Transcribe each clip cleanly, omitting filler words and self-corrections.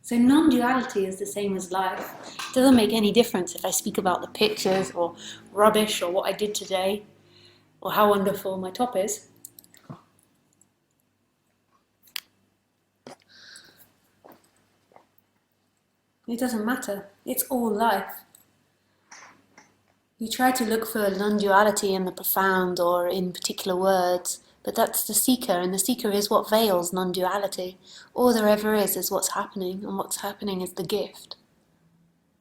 So non-duality is the same as life. It doesn't make any difference if I speak about the pictures or rubbish or what I did today or how wonderful my top is. It doesn't matter. It's all life. You try to look for non-duality in the profound or in particular words, but that's the seeker, and the seeker is what veils non-duality. All there ever is what's happening, and what's happening is the gift.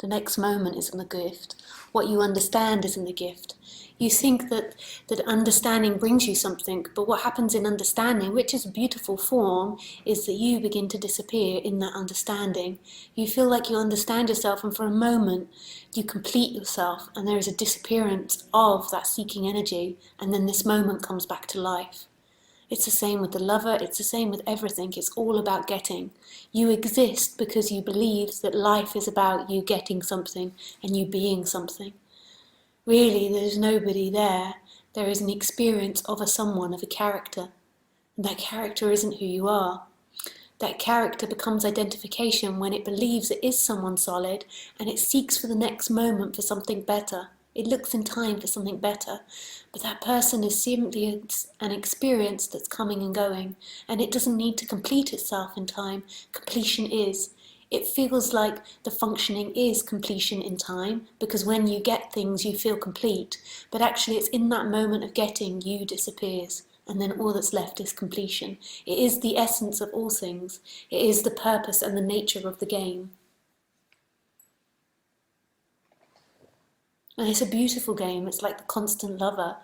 The next moment isn't the gift. What you understand isn't the gift. You think that understanding brings you something, but what happens in understanding, which is a beautiful form, is that you begin to disappear in that understanding. You feel like you understand yourself, and for a moment you complete yourself, and there is a disappearance of that seeking energy, and then this moment comes back to life. It's the same with the lover, it's the same with everything, it's all about getting. You exist because you believe that life is about you getting something and you being something. Really, there's nobody there. There is an experience of a someone, of a character. And that character isn't who you are. That character becomes identification when it believes it is someone solid and it seeks for the next moment for something better. It looks in time for something better, but that person is simply an experience that's coming and going, and it doesn't need to complete itself in time. Completion is. It feels like the functioning is completion in time, because when you get things you feel complete, but actually it's in that moment of getting you disappears, and then all that's left is completion. It is the essence of all things. It is the purpose and the nature of the game. And it's a beautiful game, it's like the constant lover.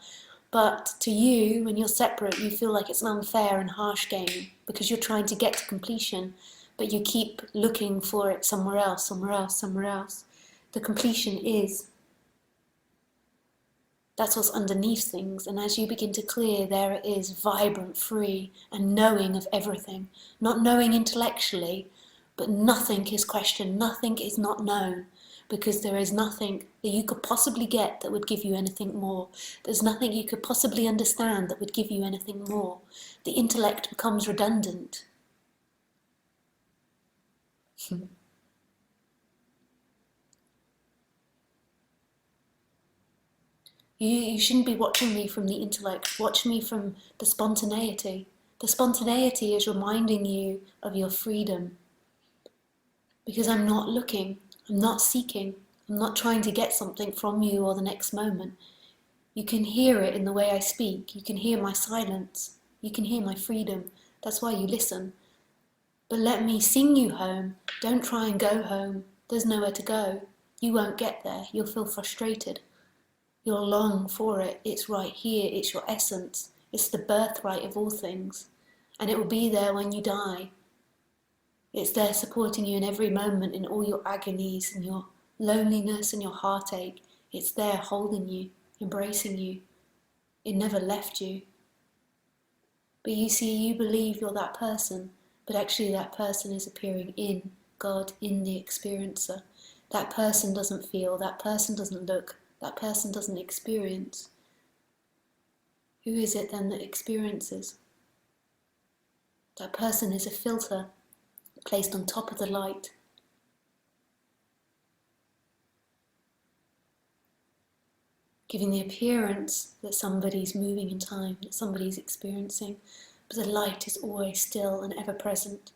But to you, when you're separate, you feel like it's an unfair and harsh game because you're trying to get to completion, but you keep looking for it somewhere else, somewhere else, somewhere else. The completion is. That's what's underneath things, and as you begin to clear, there it is, vibrant, free, and knowing of everything. Not knowing intellectually, but nothing is questioned, nothing is not known. Because there is nothing that you could possibly get that would give you anything more. There's nothing you could possibly understand that would give you anything more. The intellect becomes redundant. You shouldn't be watching me from the intellect. Watch me from the spontaneity. The spontaneity is reminding you of your freedom. Because I'm not looking, I'm not seeking, I'm not trying to get something from you or the next moment. You can hear it in the way I speak. You can hear my silence. You can hear my freedom. That's why you listen. But let me sing you home. Don't try and go home. There's nowhere to go. You won't get there. You'll feel frustrated. You'll long for it. It's right here. It's your essence. It's the birthright of all things. And it will be there when you die. It's there supporting you in every moment, in all your agonies and your loneliness and your heartache. It's there holding you, embracing you. It never left you. But you see, you believe you're that person, but actually that person is appearing in God, in the experiencer. That person doesn't feel, that person doesn't look, that person doesn't experience. Who is it then that experiences? That person is a filter placed on top of the light. Giving the appearance that somebody's moving in time, that somebody's experiencing, but the light is always still and ever present.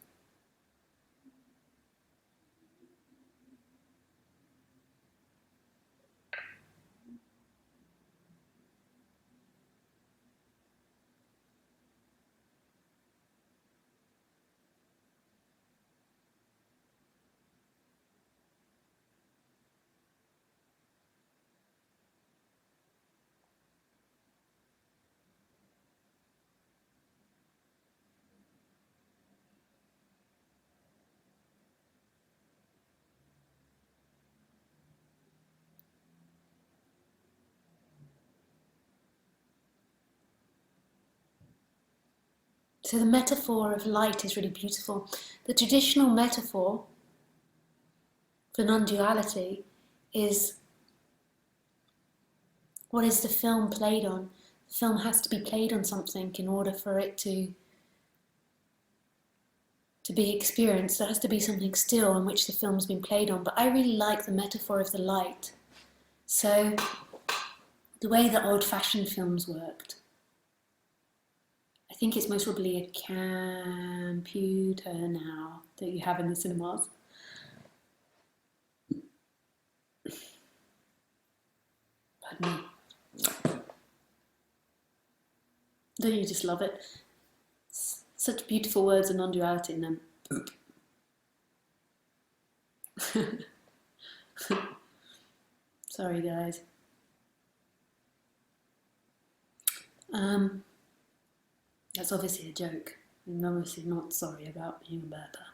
So the metaphor of light is really beautiful. The traditional metaphor for non-duality is, what is the film played on? The film has to be played on something in order for it to to be experienced, there has to be something still on which the film's been played on. But I really like the metaphor of the light. So the way that old-fashioned films worked, I think it's most probably a computer now that you have in the cinemas. Pardon me. Don't you just love it? Such beautiful words of non-duality and then sorry guys. That's obviously a joke. I'm obviously not sorry about being a burper.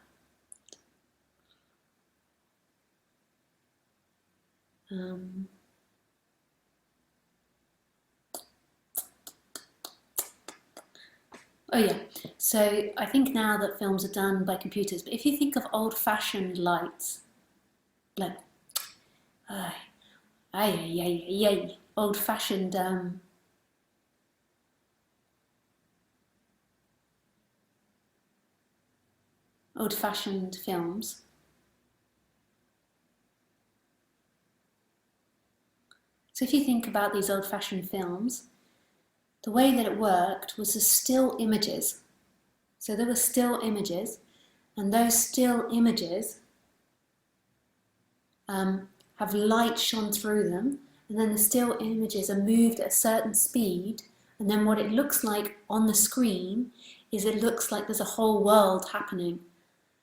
Oh yeah, so I think now that films are done by computers, but if you think of old-fashioned lights, like, old-fashioned old-fashioned films. So if you think about these old-fashioned films, the way that it worked was the still images. So there were still images, and those still images have light shone through them, and then the still images are moved at a certain speed, and then what it looks like on the screen is it looks like there's a whole world happening.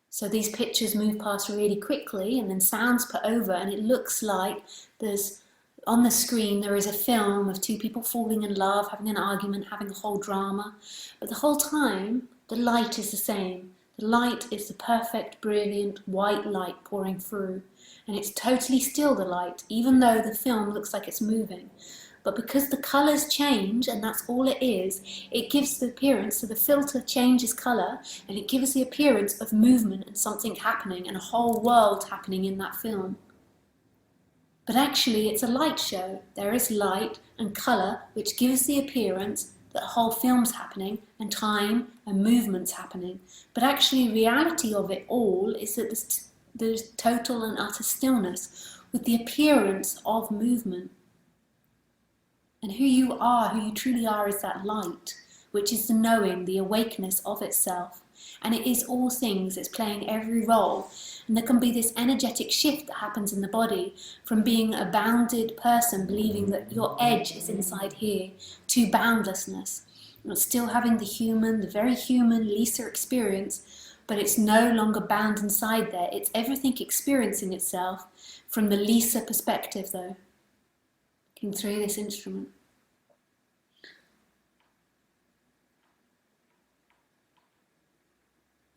So these pictures move past really quickly, and then sounds put over, and it looks like there's on the screen there is a film of two people falling in love, having an argument, having a whole drama. But the whole time, the light is the same. The light is the perfect, brilliant, white light pouring through. And it's totally still, the light, even though the film looks like it's moving. But because the colours change, and that's all it is, it gives the appearance, so the filter changes colour, and it gives the appearance of movement and something happening, and a whole world happening in that film. But actually it's a light show. There is light and colour which gives the appearance that a whole film's happening and time and movement's happening. But actually reality of it all is that there's total and utter stillness with the appearance of movement. And who you are, who you truly are, is that light, which is the knowing, the awakeness of itself. And it is all things, it's playing every role. And there can be this energetic shift that happens in the body from being a bounded person, believing that your edge is inside here, to boundlessness. And still having the human, the very human Lisa experience, but it's no longer bound inside there. It's everything experiencing itself from the Lisa perspective, though, looking through this instrument.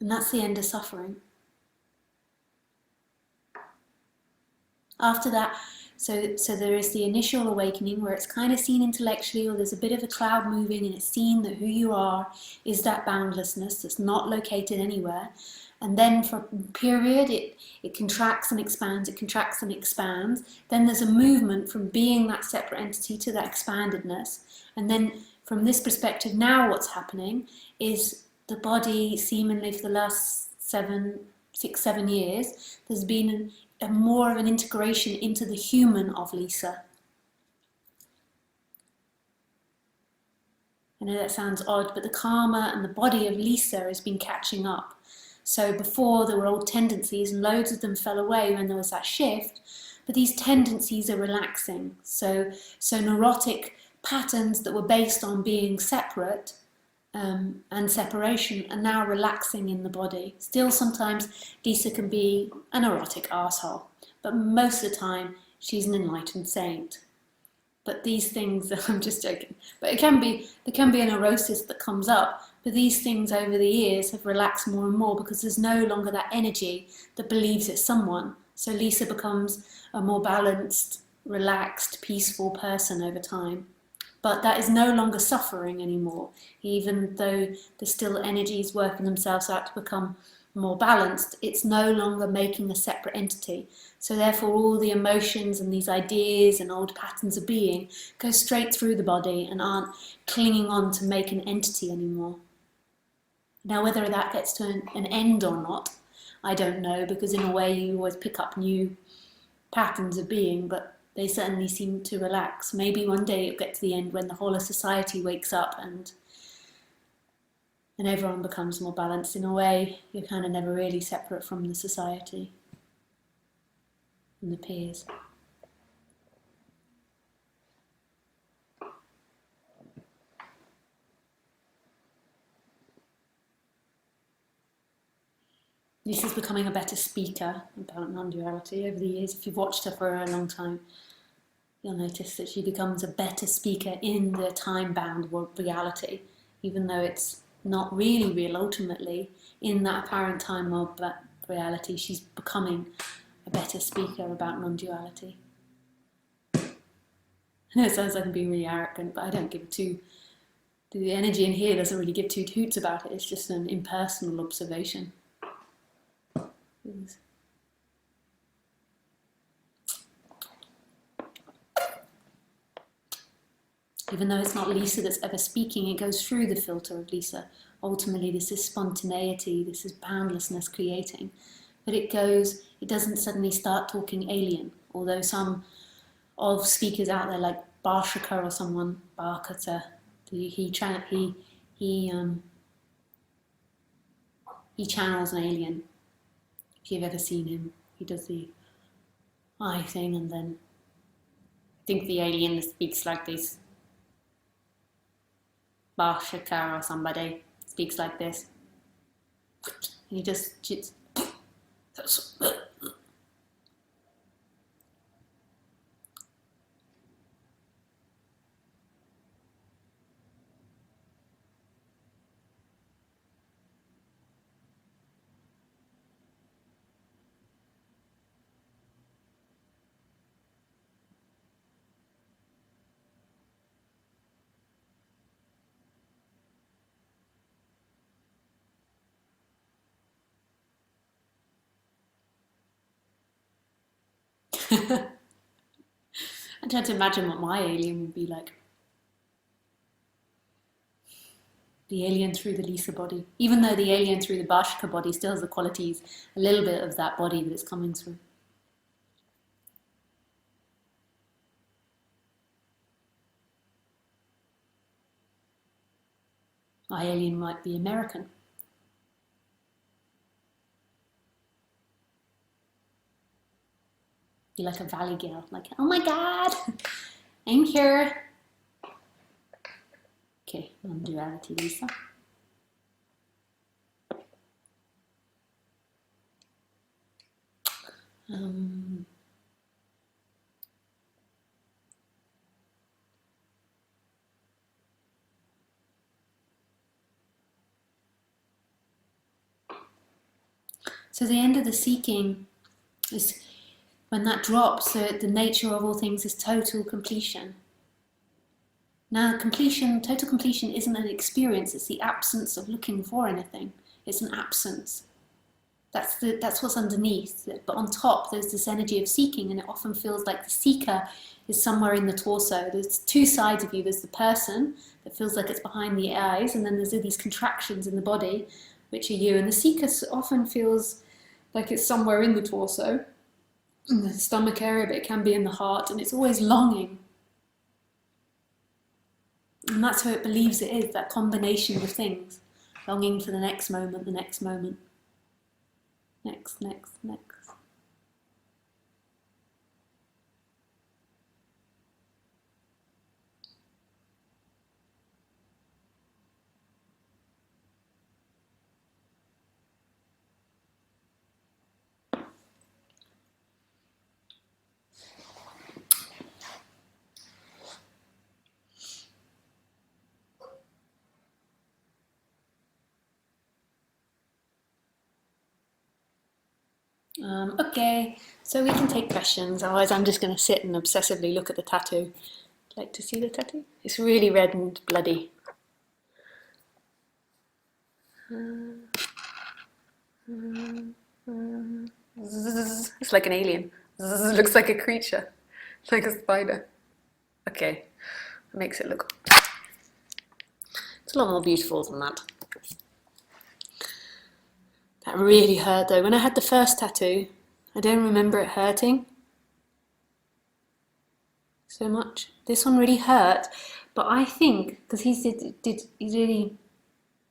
And that's the end of suffering. After that, so there is the initial awakening where it's kind of seen intellectually, or there's a bit of a cloud moving and it's seen that who you are is that boundlessness that's not located anywhere. And then for a period it contracts and expands, it contracts and expands. Then there's a movement from being that separate entity to that expandedness. And then from this perspective, now what's happening is the body, seemingly for the last 6, 7 years, there's been more of an integration into the human of Lisa. I know that sounds odd, but the karma and the body of Lisa has been catching up. So before there were old tendencies and loads of them fell away when there was that shift, but these tendencies are relaxing. So neurotic patterns that were based on being separate and separation are now relaxing in the body. Still sometimes Lisa can be a neurotic asshole, but most of the time she's an enlightened saint. But these things, I'm just joking, but there can be a neurosis that comes up, but these things over the years have relaxed more and more because there's no longer that energy that believes it's someone. So Lisa becomes a more balanced, relaxed, peaceful person over time. But that is no longer suffering anymore, even though the still energies working themselves out to become more balanced. It's no longer making a separate entity. So therefore all the emotions and these ideas and old patterns of being go straight through the body and aren't clinging on to make an entity anymore. Now, whether that gets to an end or not, I don't know, because in a way you always pick up new patterns of being, but they certainly seem to relax. Maybe one day it'll get to the end when the whole of society wakes up and everyone becomes more balanced. In a way, you're kind of never really separate from the society and the peers. Lisa's becoming a better speaker about non-duality over the years. If you've watched her for a long time, you'll notice that she becomes a better speaker in the time-bound reality, even though it's not really real ultimately. In that apparent time of reality, she's becoming a better speaker about non-duality. I know it sounds like I'm being really arrogant, but I don't give the energy in here doesn't really give two hoots about it. It's just an impersonal observation. Even though it's not Lisa that's ever speaking, it goes through the filter of Lisa. Ultimately, this is spontaneity, this is boundlessness creating. But it doesn't suddenly start talking alien, although some of speakers out there like Barshaka or someone, Barkata, he channels an alien. If you've ever seen him, he does the eye thing, and then I think the alien speaks like this. Barshaka or somebody speaks like this. And he just I tried to imagine what my alien would be like. The alien through the Lisa body. Even though the alien through the Bashka body still has the qualities, a little bit of that body that it's coming through. My alien might be American. Be like a valley girl, like, oh my God, I'm here. Okay, non-duality, Lisa. So the end of the seeking is when that drops, the nature of all things is total completion. Now, total completion isn't an experience, it's the absence of looking for anything. It's an absence. That's what's underneath. But on top, there's this energy of seeking, and it often feels like the seeker is somewhere in the torso. There's two sides of you. There's the person that feels like it's behind the eyes, and then there's these contractions in the body, which are you. And the seeker often feels like it's somewhere in the torso, in the stomach area, but it can be in the heart, and it's always longing. And that's how it believes it is, that combination of things. Longing for the next moment, the next moment. Next. Okay, so we can take questions, otherwise I'm just going to sit and obsessively look at the tattoo. Like to see the tattoo? It's really red and bloody. It's like an alien. It looks like a creature, like a spider. Okay, that makes it look... It's a lot more beautiful than that. That really hurt though. When I had the first tattoo, I don't remember it hurting so much. This one really hurt, but I think because he's really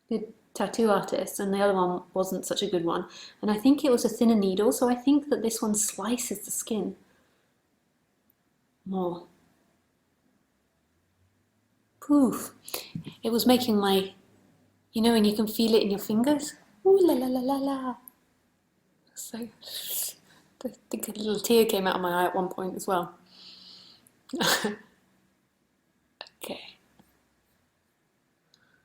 good tattoo artist, and the other one wasn't such a good one, and I think it was a thinner needle, so I think that this one slices the skin more. Poof! It was making my, you know, when you can feel it in your fingers. Ooh la la la la la. So I think a little tear came out of my eye at one point as well.